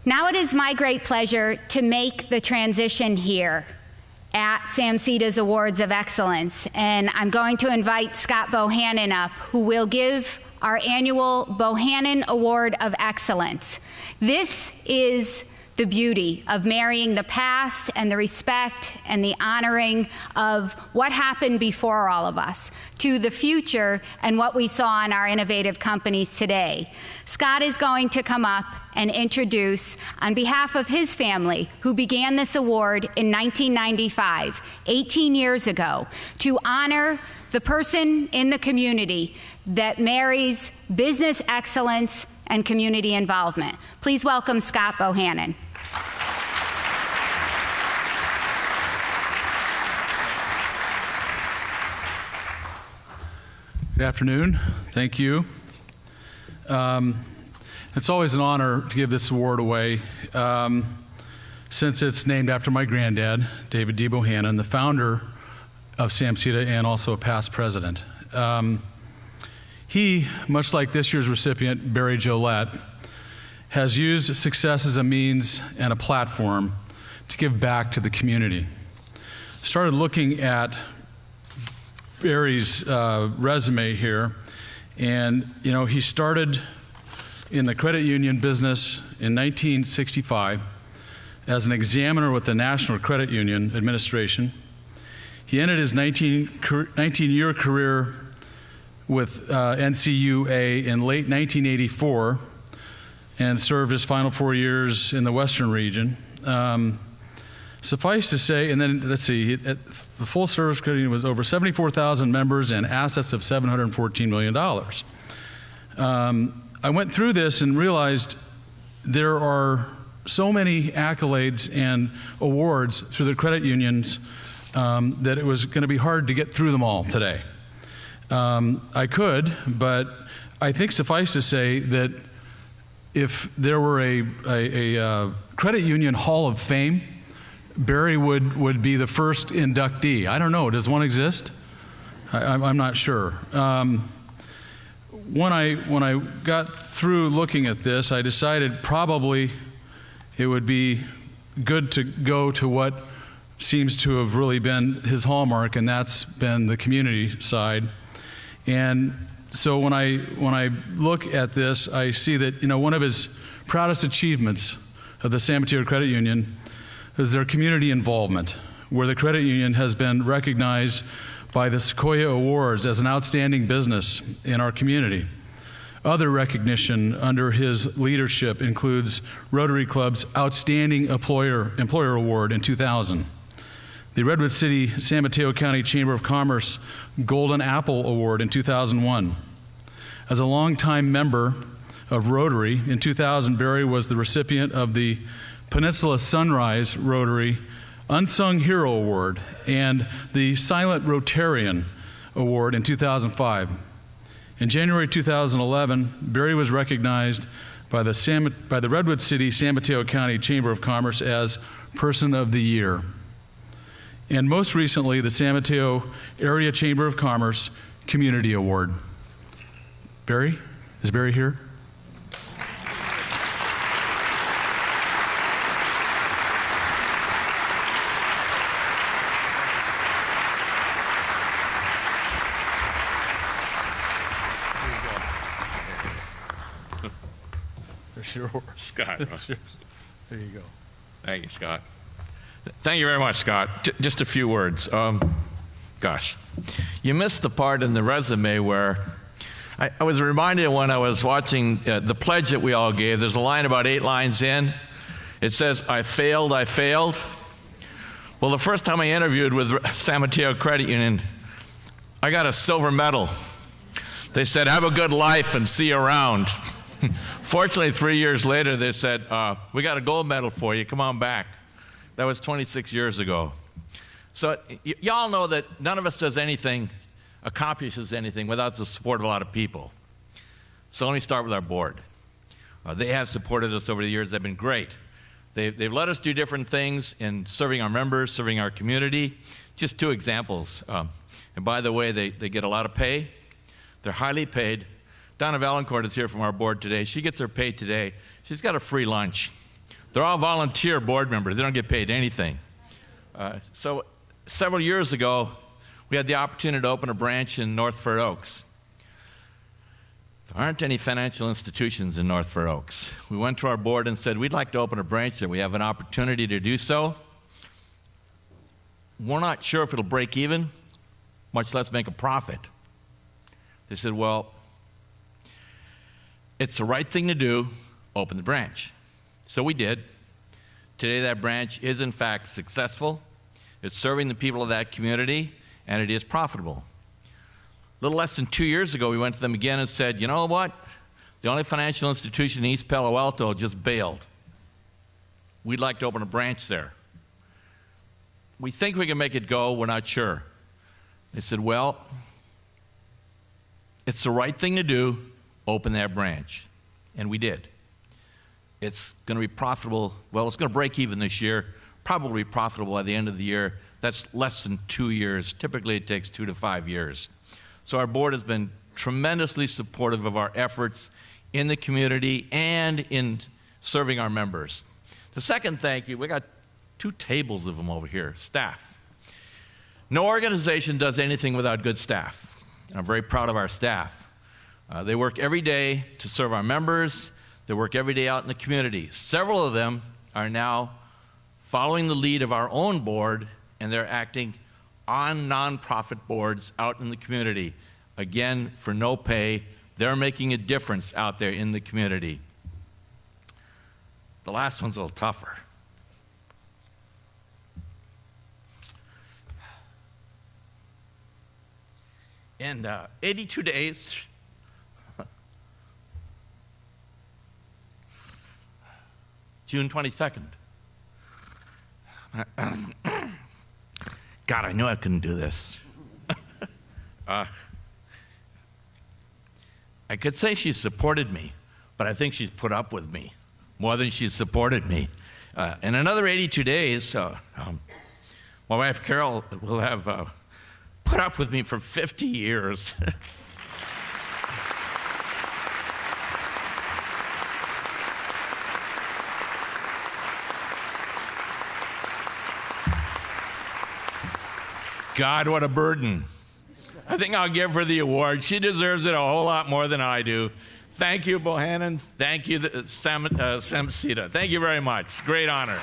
Now it is my great pleasure to make the transition here at SAMCEDA's Awards of Excellence, and I'm going to invite Scott Bohannon up, who will give our annual Bohannon Award of Excellence. This is the beauty of marrying the past and the respect and the honoring of what happened before all of us to the future and what we saw in our innovative companies today. Scott is going to come up and introduce, on behalf of his family, who began this award in 1995, 18 years ago, to honor the person in the community that marries business excellence and community involvement. Please welcome Scott Bohannon. Good afternoon. Thank you. It's always an honor to give this award away since it's named after my granddad, David D. Bohannon, the founder of SAMCEDA and also a past president. He, much like this year's recipient, Barry Jolette, has used success as a means and a platform to give back to the community. Started looking at Barry's resume here, and he started in the credit union business in 1965 as an examiner with the National Credit Union Administration. He ended his 19-year career with NCUA in late 1984 and served his final 4 years in the Western Region. Suffice to say, and then let's see, the full service credit union was over 74,000 members and assets of $714 million. I went through this and realized there are so many accolades and awards through the credit unions that it was going to be hard to get through them all today. I could, but I think suffice to say that if there were a credit union Hall of Fame, Barry would be the first inductee. I don't know, does one exist? I'm not sure. When I got through looking at this, I decided probably it would be good to go to what seems to have really been his hallmark, and that's been the community side. And so when I look at this, I see that one of his proudest achievements of the San Mateo Credit Union is their community involvement, where the credit union has been recognized by the Sequoia Awards as an outstanding business in our community. Other recognition under his leadership includes Rotary Club's Outstanding Employer Award in 2000, the Redwood City San Mateo County Chamber of Commerce Golden Apple Award in 2001. As a longtime member of Rotary, in 2000, Barry was the recipient of the Peninsula Sunrise Rotary Unsung Hero Award and the Silent Rotarian Award in 2005. In January 2011, Barry was recognized by the Redwood City San Mateo County Chamber of Commerce as Person of the Year. And most recently, the San Mateo Area Chamber of Commerce Community Award. Barry? Is Barry here? Scott. There you go. Thank you, Scott. Thank you very much, Scott. Just a few words. Gosh, you missed the part in the resume where I was reminded when I was watching the pledge that we all gave. There's a line about 8 lines in. It says, I failed, I failed. Well, the first time I interviewed with San Mateo Credit Union, I got a silver medal. They said, have a good life and see you around. Fortunately, 3 years later, they said, we got a gold medal for you, come on back. That was 26 years ago. So y'all know that none of us does anything, accomplishes anything without the support of a lot of people. So let me start with our board. They have supported us over the years. They've been great. They've let us do different things in serving our members, serving our community. Just 2 examples. And by the way, they get a lot of pay. They're highly paid. Donna Valancourt is here from our board today. She gets her pay today. She's got a free lunch. They're all volunteer board members. They don't get paid anything. So several years ago, we had the opportunity to open a branch in North Fair Oaks. There aren't any financial institutions in North Fair Oaks. We went to our board and said, we'd like to open a branch there. We have an opportunity to do so. We're not sure if it'll break even, much less make a profit. They said, well, it's the right thing to do, open the branch. So we did. Today that branch is in fact successful. It's serving the people of that community, and it is profitable. A little less than 2 years ago, we went to them again and said, you know what? The only financial institution in East Palo Alto just bailed. We'd like to open a branch there. We think we can make it go, we're not sure. They said, well, it's the right thing to do, open that branch. And we did. It's going to be profitable. Well, it's going to break even this year, probably profitable by the end of the year. That's less than 2 years. Typically, it takes 2 to 5 years. So our board has been tremendously supportive of our efforts in the community and in serving our members. The second thank you, we got 2 tables of them over here, staff. No organization does anything without good staff. And I'm very proud of our staff. They work every day to serve our members. They work every day out in the community. Several of them are now following the lead of our own board, and they're acting on nonprofit boards out in the community. Again, for no pay, they're making a difference out there in the community. The last one's a little tougher. In 82 days, June 22nd. God, I knew I couldn't do this. I could say she supported me, but I think she's put up with me more than she's supported me. In another 82 days, my wife Carol will have put up with me for 50 years. God, what a burden. I think I'll give her the award. She deserves it a whole lot more than I do. Thank you, Bohannon. Thank you, SAMCEDA. Thank you very much. Great honor.